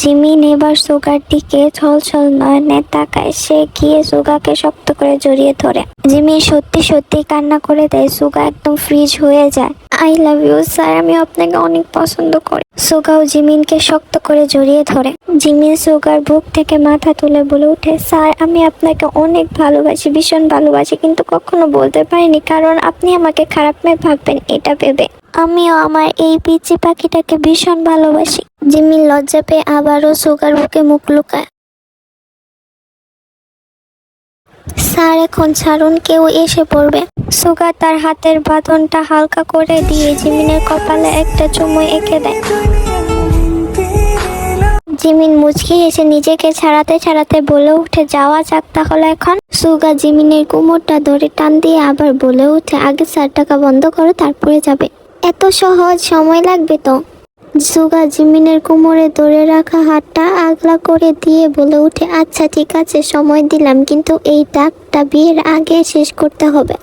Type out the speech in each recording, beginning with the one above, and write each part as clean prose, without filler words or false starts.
Jimin এবার sugar দিকে ছলছল নয়নে তাকায়। সে গিয়ে সুগাকে শক্ত করে জড়িয়ে ধরে। জিমিন সত্যি সত্যি কান্না করে দেয়। সুগা একদম ফ্রিজ হয়ে যায়। আই লাভ ইউ স্যার, আমি আপনাকে অনেক পছন্দ করি। সুগাও জিমিনকে শক্ত করে জড়িয়ে ধরে। জিমিন সুগার বুক থেকে মাথা তুলে বলে ওঠে, স্যার আমি আপনাকে অনেক ভালোবাসি, ভীষণ ভালোবাসি, কিন্তু কখনো বলতে পারিনি কারণ আপনি আমাকে খারাপ মেয়ে ভাববেন এটা ভেবে। আমিও আমার এই পিচ্চি পাখিটাকে ভীষণ ভালোবাসি। জিমিন লজ্জা পেয়ে আবারও সুগার বুকে মুখ লুকায়। স্যার এখন ছাড়ুন, কেউ এসে পড়বে। সুগা তার হাতের বাঁধনটা হালকা করে দিয়ে জিমিনের কপালে একটা চুমু এঁকে দেয়। জিমিন মুচকি হেসে নিজেকে ছাড়াতে ছাড়াতে বলে উঠে, যাওয়া যাক তাহলে এখন। সুগা জিমিনের কোমরটা ধরে টান দিয়ে আবার বলে উঠে, আগে স্যার টাকা বন্ধ করো তারপরে যাবে। এত সহজ, সময় লাগবে তো। সুগা জিমিনের কোমরে ধরে রাখা হাতটা আগলা করে দিয়ে বলে উঠে, আচ্ছা ঠিক আছে, সময় দিলাম, কিন্তু এই ডাকটা বিয়ের আগে শেষ করতে হবে।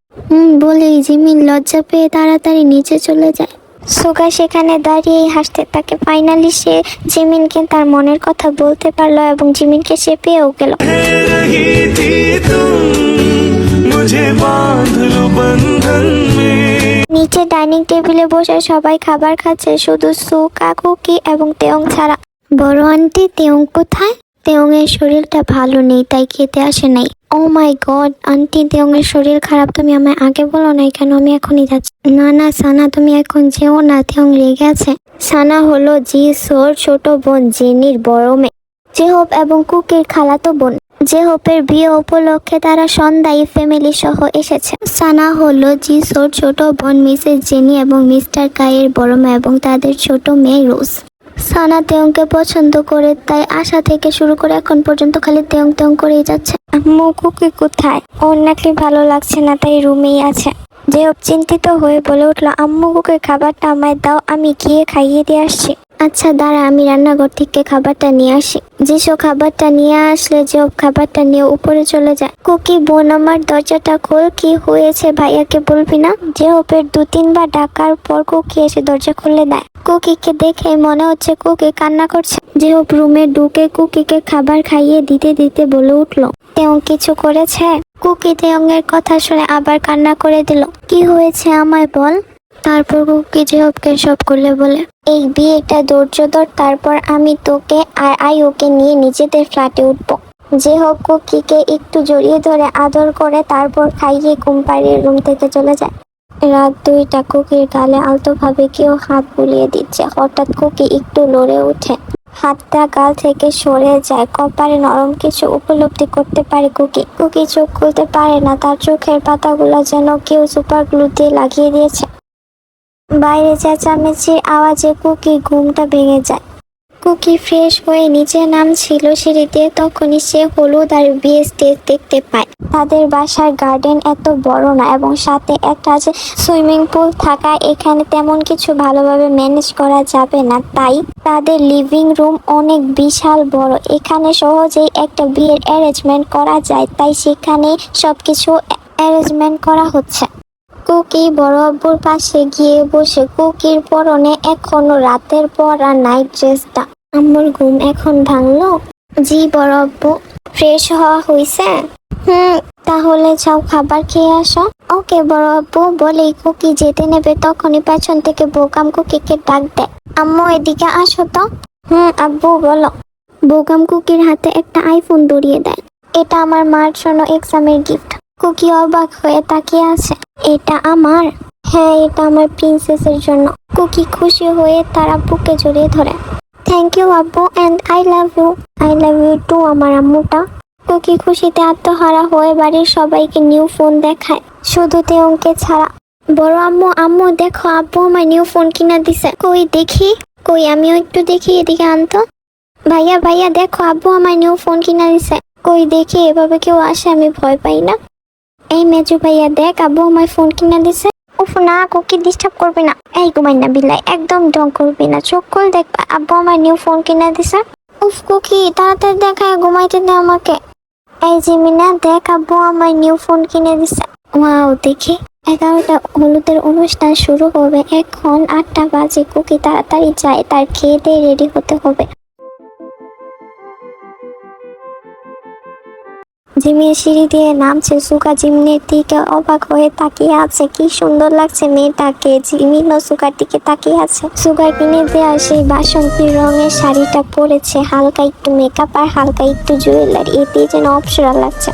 বলেই জিমিন লজ্জা পেয়ে তাড়াতাড়ি নিচে চলে যায়। সুগা সেখানে দাঁড়িয়েই হাসতে থাকে। ফাইনালি সে জিমিনকে তার মনের কথা বলতে পারলো এবং জিমিনকে সে পেয়েও গেল। নিচে ডাইনিং টেবিলে বসে সবাই খাবার খাচ্ছে, শুধু সুগা, কুকি এবং তেয়ং ছাড়া। বড় আন্টি তেয়ং কোথায়? তেয়ং এর শরীরটা ভালো নেই, তাই খেতে আসে নাই। ও মাই গড আন্টি, তেয়ং এর শরীর খারাপ, তুমি আমায় আগে বলো নাই কেন? আমি এখনই যাচ্ছি। না না সানা, তুমি এখন যেও না, তেয়ং রেগে আছে। সানা হলো জিসোর ছোট বোন, জেনির বড় মেয়ে, জেহোপ এবং কুকির খালাতো বোন। জেহোপের বিয়ে উপলক্ষে তারা সন্ধ্যায় ফ্যামিলি সহ এসেছে। সানা হলো জিসোর ছোট বোন মিসেস জেনি এবং মিস্টার কাইয়ের বড় মেয়ে এবং তাদের ছোট মেয়ে রোজ। সানা তেয়ংকে পছন্দ করে, তাই আশা থেকে শুরু করে এখন পর্যন্ত খালি তেয়ং তেয়ং করেই যাচ্ছে। আম্মু কুকি কোথায়? ওর নাকি ভালো লাগছে না, তাই রুমেই আছে। জেহোপ চিন্তিত হয়ে বলে উঠলো, আম্মু কুকির খাবারটা আমায় দাও, আমি গিয়ে খাইয়ে দিয়ে আসছি। আচ্ছা দাঁড়া, আমি রান্নাঘর থেকে খাবারটা নিয়ে আসি। জিসো খাবারটা নিয়ে আসলে জেহোপ খাবারটা নিয়ে উপরে চলে যায়। কুকি বোন আমার, দরজাটা খোল, কি হয়েছে ভাইয়াকে বলবি না? জেহোপের 2-3 বার ডাকার পর কুকি এসে দরজা খুলে দেয়। কুকিকে দেখে মনে হচ্ছে কুকি কান্না করছে। জেহোপ রুমে ঢুকে কুকিকে খাবার খাইয়ে দিতে দিতে বলে উঠলো, তেয়ং কিছু করেছে? কুকি তেয়ং এর কথা শুনে আবার কান্না করে দিল। কি হয়েছে আমায় বল। তারপর কুকি জেহোপকে সব খুলে বলে, এই বিয়েটা ধৈর্য ধর, তারপর আমি তোকে আর আইওকে নিয়ে নিজেদের ফ্ল্যাটে উঠবো। জেহোপ কুকিকে একটু জড়িয়ে ধরে আদর করে তারপর খাইয়ে ঘুম পাড়িয়ে রুম থেকে চলে যায়। রাত 2টা, কুকির গালে আলতোভাবে কেউ হাত বুলিয়ে দিচ্ছে। হঠাৎ কুকি একটু লড়ে ওঠে, হাতটা গাল থেকে সরে যায়। কপালে নরম কিছু উপলব্ধি করতে পারে কুকি। কুকি চোখ খুলতে পারে না, তার চোখের পাতাগুলো যেন কেউ সুপার গ্লু দিয়ে লাগিয়ে দিয়েছে। বাইরে চেঁচামেচির আওয়াজে কুকি ঘুমটা ভেঙে যায়। কুকি ফ্রেশ হয়ে নিচে নামছিল সিঁড়িতে, তখনই সে হলুদ আর বিয়ে স্টেজ দেখতে পায়। তাদের বাসার গার্ডেন এত বড় না এবং সাথে একটা আছে সুইমিং পুল থাকায় এখানে তেমন কিছু ভালোভাবে ম্যানেজ করা যাবে না, তাই তাদের লিভিং রুম অনেক বিশাল বড়। এখানে সহজেই একটা বিয়ের অ্যারেঞ্জমেন্ট করা যায়, তাই সেখানেই সবকিছু অ্যারেঞ্জমেন্ট করা হচ্ছে। কুকি বড় আব্বুর পাশে গিয়ে বসে। কুকির পরনে এখনো রাতের পরা নাইট ড্রেসটা। আম্মুর ঘুম এখন ভাঙলো? জি বড় আব্বু। ফ্রেশ হওয়া হয়েছে? তাহলে যাও খাবার খেয়ে আসো। ওকে বড় আব্বু। বলেই কুকি যেতে নেবে তখনই পেছন থেকে বোকাম কুকিকে ডাক দেয়, আম্মু এদিকে আসো তো। আব্বু বলো। বোকাম কুকির হাতে একটা আইফোন ধরিয়ে দেয়। এটা আমার মার জন্য এক্সামের গিফট। কুকি অবাক হয়ে তাকিয়ে আছে। এটা আমার? হ্যাঁ, এটা আমার প্রিন্সেসের জন্য। কুকি খুশি হয়ে তার আব্বুকে জড়িয়ে ধরে। থ্যাংক ইউ আব্বু, and I love you. I love you too আমার আম্মুটা। কুকি খুশিতে আত্মহারা হয়ে বাড়ির সবাইকে নিউ ফোন দেখায়, শুধু তেয়ংকে ছাড়া। বড় আম্মু, আম্মু দেখো, আব্বু আমার নিউ ফোন কিনা দিছে। কই দেখি। কই আমিও একটু দেখি, এদিকে আনতো। ভাইয়া ভাইয়া দেখো, আব্বু আমার নিউ ফোন কিনা দিছে। কই দেখি, এভাবে কেউ আসে আমি ভয় পাই না। এই মেজু ভাইয়া দেখ, আব্বু আমার ফোন কিনা দিছে। উফ না, কুকি ডিস্টার্ব করবি না। এই ঘুমাই না বিলাই, একদম ঢং করবি না। চোখ খুল দেখ, আব্বু আমার নিউ ফোন কিনা দিছে। উফ কুকি, তাড়াতাড়ি দেখায় ঘুমাইতে দে আমাকে। এই জিমিনা দেখ, আব্বু আমার নিউ ফোন কিনে দিছে। ওয়াও, দেখি। 11টা হলুদের অনুষ্ঠান শুরু হবে, এখন 8টা বাজে। কুকি তাড়াতাড়ি যায়, তার খেয়ে দিয়ে রেডি হতে হবে। জিমিন সিঁড়ি দিয়ে নামছে। সুগা জিমিনের দিকে অবাক হয়ে তাকিয়ে আছে। কি সুন্দর লাগছে মেয়েটাকে। জিমিনও সুগার দিকে তাকিয়ে আছে। সুগা কিনে দেওয়া সেই বাসন্তী রঙের শাড়িটা পরেছে, হালকা একটু মেকআপ আর হালকা একটু জুয়েলারি, এতেই যেন অপসরা লাগছে।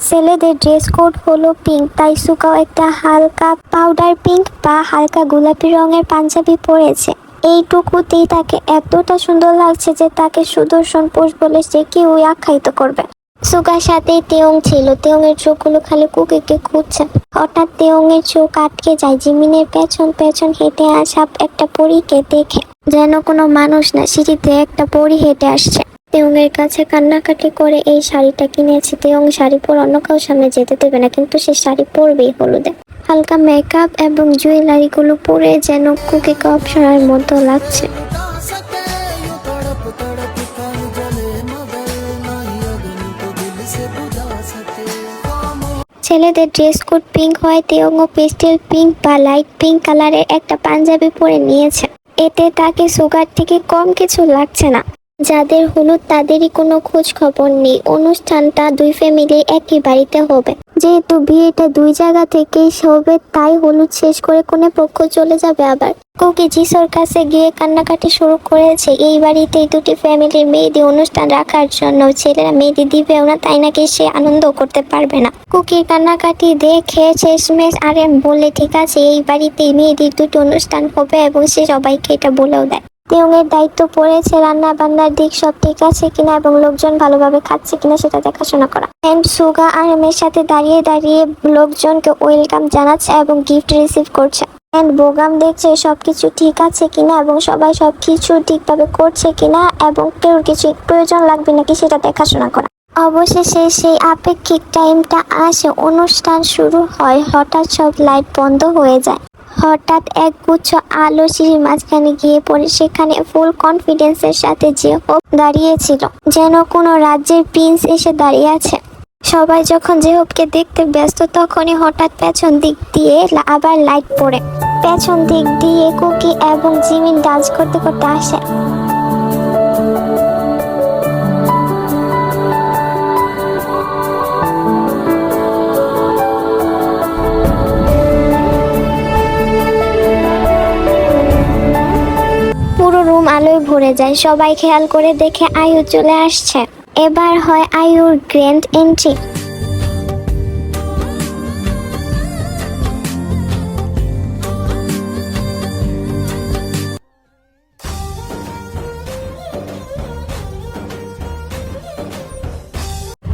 ছেলেদের ড্রেস কোড হলো পিঙ্ক, তাই সুগাও একটা হালকা পাউডার পিঙ্ক বা হালকা গোলাপি রঙের পাঞ্জাবি পরেছে। এইটুকুতেই তাকে এতটা সুন্দর লাগছে যে তাকে সুদর্শন পুরুষ বলে যে কেউ আখ্যায়িত করবে। সুগার সাথে তেয়ং ছিল। তেয়ং এর চোখগুলো খালি কুকিকে খুঁজছে। হঠাৎ তেয়ং এর চোখ আটকে যায় জিমিনের পেছন পেছন হেঁটে আসা একটা পরীকে দেখে। যেন কোনো মানুষ না, সিঁড়িতে একটা পরী হেঁটে আসছে। তেয়ং এর কাছে কান্নাকাটি করে এই শাড়িটা কিনেছে। তেয়ং শাড়ি পরে অন্য কারোর সামনে যেতে দেবে না, কিন্তু সে শাড়ি পরবেই হলুদে। হালকা মেকআপ এবং জুয়েলারি গুলো পরে যেন কুকিকে অপসরার মতো লাগছে। ছেলেদের ড্রেস কোড পিঙ্ক হয়। তেয়ংও পেস্টেল পিঙ্ক বা লাইট পিঙ্ক কালারের একটা পাঞ্জাবি পরে নিয়েছে। এতে তাকে সুগার থেকে কম কিছু লাগছে না। যাদের হলুদ তাদেরই কোনো খোঁজ খবর নেই। অনুষ্ঠানটা দুই ফ্যামিলি একই বাড়িতে হবে। যেহেতু বিয়েটা দুই জায়গা থেকেই হবে, তাই হলুদ শেষ করে কোনে পক্ষ চলে যাবে আবার। কুকি জিসোর কাছে গিয়ে কান্নাকাটি শুরু করেছে। এই বাড়িতেই দুটি ফ্যামিলির মেহেদি অনুষ্ঠান রাখার জন্য। ছেলেরা মেহেদি দিবেও না, তাই নাকি সে আনন্দ করতে পারবে না। কুকির কান্নাকাটি দেখে শেষমেশ আরএম বলে ঠিক আছে, এই বাড়িতেই মেহেদির দুটি অনুষ্ঠান হবে এবং সে সবাইকে এটা বলেও দেয়। তেয়ং এর দায়িত্ব পড়েছে রান্না বান্নার দিক সব ঠিক আছে কিনা এবং লোকজন ভালোভাবে খাচ্ছে কিনা সেটা দেখাশোনা করা। এন্ড সুগা আরএমের সাথে দাঁড়িয়ে দাঁড়িয়ে লোকজনকে ওয়েলকাম জানাচ্ছে এবং গিফট রিসিভ করছে। এন্ড বোগাম দেখছে সবকিছু ঠিক আছে কিনা এবং সবাই সবকিছু ঠিকভাবে করছে কিনা এবং কেউ কিছু প্রয়োজন লাগবে নাকি সেটা দেখাশোনা করা। অবশেষে সেই আপেক্ষিক টাইমটা আসে, অনুষ্ঠান শুরু হয়। হঠাৎ সব লাইট বন্ধ হয়ে যায়। হঠাৎ এক গুচ্ছ আলো সিঁড়ির মাঝখানে গিয়ে পড়ে। সেখানে ফুল কনফিডেন্সের সাথে যে হোপ দাঁড়িয়েছিল, যেন কোনো রাজ্যের প্রিন্স এসে দাঁড়িয়ে আছে। সবাই যখন জেহবকে দেখতে ব্যস্ত, তখনই হঠাৎ পেছন দিক দিয়ে আবার লাইট পড়ে। পেছন দিক দিয়ে কুকি এবং জিমিন ডান্স করতে করতে আসে। পুরো রুম আলোয় ভরে যায়। সবাই খেয়াল করে দেখে আয়ু চলে আসছে। এবার হয় আয়ুর গ্র্যান্ড এন্ট্রি।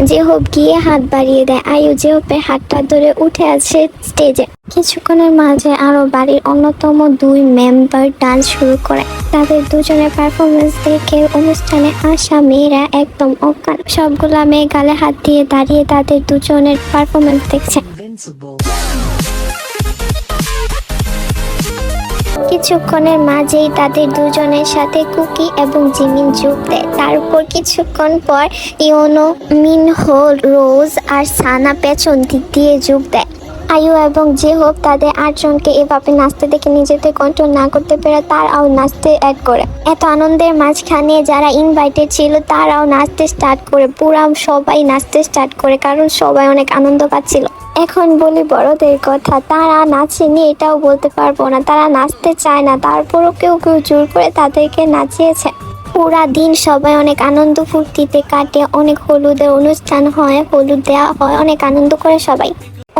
জেহব গিয়ে হাত বাড়িয়ে দেয়। আয়ু জেহবের হাতটা ধরে উঠে আছে স্টেজে। কিছুক্ষণের মাঝে আরো বাড়ির অন্যতম দুই মেম্বার ডান্স শুরু করে। তাদের দুজনের পারফরমেন্স দেখে অনুষ্ঠানে আসা মেয়েরা একদম অজ্ঞান। সবগুলা মেয়ে গালে হাত দিয়ে দাঁড়িয়ে তাদের দুজনের পারফরমেন্স দেখছে। কিছুক্ষণের মাঝেই তাদের দুজনের সাথে কুকি এবং জিমিন যোগ দেয়। তারপর কিছুক্ষণ পর ইয়োনো, মিনহো, রোজ আর সানা পেছন দিক দিয়ে যোগ দেয়। আয়ু এবং জেহব তাদের 8 জনকে এভাবে নাচতে দেখে নিজেদের কন্ট্রোল না করতে পেরে তারাও নাচতে অ্যাড করে। এত আনন্দের মাঝখানে যারা ইনভাইটেড ছিল তারাও নাচতে স্টার্ট করে। পুরা সবাই নাচতে স্টার্ট করে, কারণ সবাই অনেক আনন্দ পাচ্ছিল। এখন বলি বড়দের কথা, তারা নাচেনি এটাও বলতে পারবো না, তারা নাচতে চায় না, তারপরও কেউ কেউ জোর করে তাদেরকে নাচিয়েছে। পুরা দিন সবাই অনেক আনন্দ ফুর্তিতে কাটে। অনেক হলুদের অনুষ্ঠান হয়, হলুদ দেওয়া হয়, অনেক আনন্দ করে সবাই।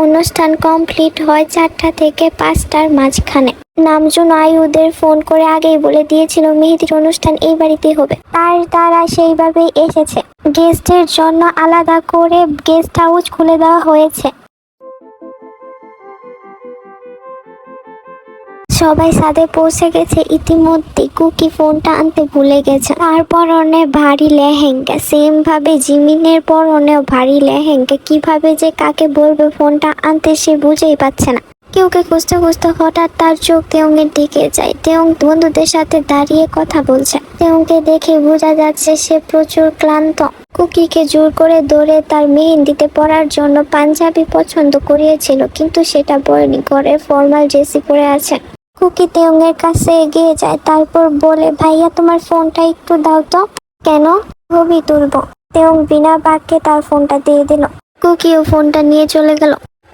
অনুষ্ঠান কমপ্লিট হয় 4টা থেকে 5টার মাঝখানে। নামজুন আয়ুদের ফোন করে আগেই বলে দিয়েছিল মেহেদির অনুষ্ঠান এই বাড়িতেই হবে, আর তারা সেইভাবেই এসেছে। গেস্টদের জন্য আলাদা করে গেস্ট হাউস খুলে দেওয়া হয়েছে। সবাই ছাদে পৌঁছে গেছে ইতিমধ্যে। কুকি ফোনটা আনতে ভুলে গেছে। তার পরনে ভারী লেহেঙ্গা, সেম ভাবে জিমিনের পরনেও ভারী লেহেঙ্গা। কিভাবে যে কাকে বলবে ফোনটা আনতে সে বুঝেই পাচ্ছে না। কেউকে খুঁজতে খুঁজতে হঠাৎ তার চোখ তেয়ং এর দিকে যায়। তেয়ং বন্ধুদের সাথে দাঁড়িয়ে কথা বলছে। তেয়ংকে দেখে বোঝা যাচ্ছে সে প্রচুর ক্লান্ত। কুকিকে জোর করে ধরে তার মেহেন্দিতে পরার জন্য পাঞ্জাবি পছন্দ করিয়েছিল, কিন্তু সেটা পরেনি, ঘরের ফর্মাল ড্রেসই পরে আছে। কুকি তেয়ং এর কাছে এগিয়ে যায়, তারপর বলে ভাইয়া তোমার ফোনটা একটু দাও তো। কেন? ছবি তুলবো। তেয়ং বিনা বাক্যে তার ফোনটা দিয়ে দিল। কুকিও ফোনটা নিয়ে চলে গেল।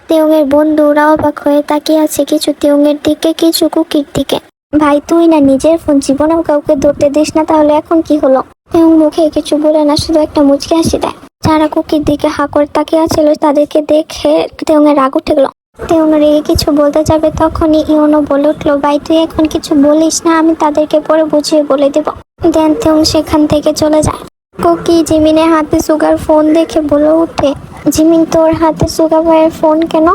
তেউংয়ের বন্ধুরা অবাক হয়ে তাকিয়ে আছে, কিছু তেউংয়ের দিকে, কিছু কুকির দিকে। ভাই তুই না নিজের ফোন জীবনেও কাউকে ধরতে দিস না, তাহলে এখন কি হলো? তেউং মুখে কিছু বলে না, শুধু একটা মুচকি হাসি দেয়। যারা কুকির দিকে হা করে তাকিয়ে আছিল তাদেরকে দেখে তেউংয়ের রাগ উঠে গেল। তেউং রেগে কিছু বলতে যাবে তখনই ইউনো বলে উঠলো, ভাই তুই এখন কিছু বলিস না, আমি তাদেরকে পরে বুঝিয়ে বলে দেব। দেন তেউং সেখান থেকে চলে যায়। কুকি জিমিনের হাতে সুগার ফোন দেখে বলে উঠে, জিমিন তোর হাতে সুগা ভাইয়ের ফোন কেন?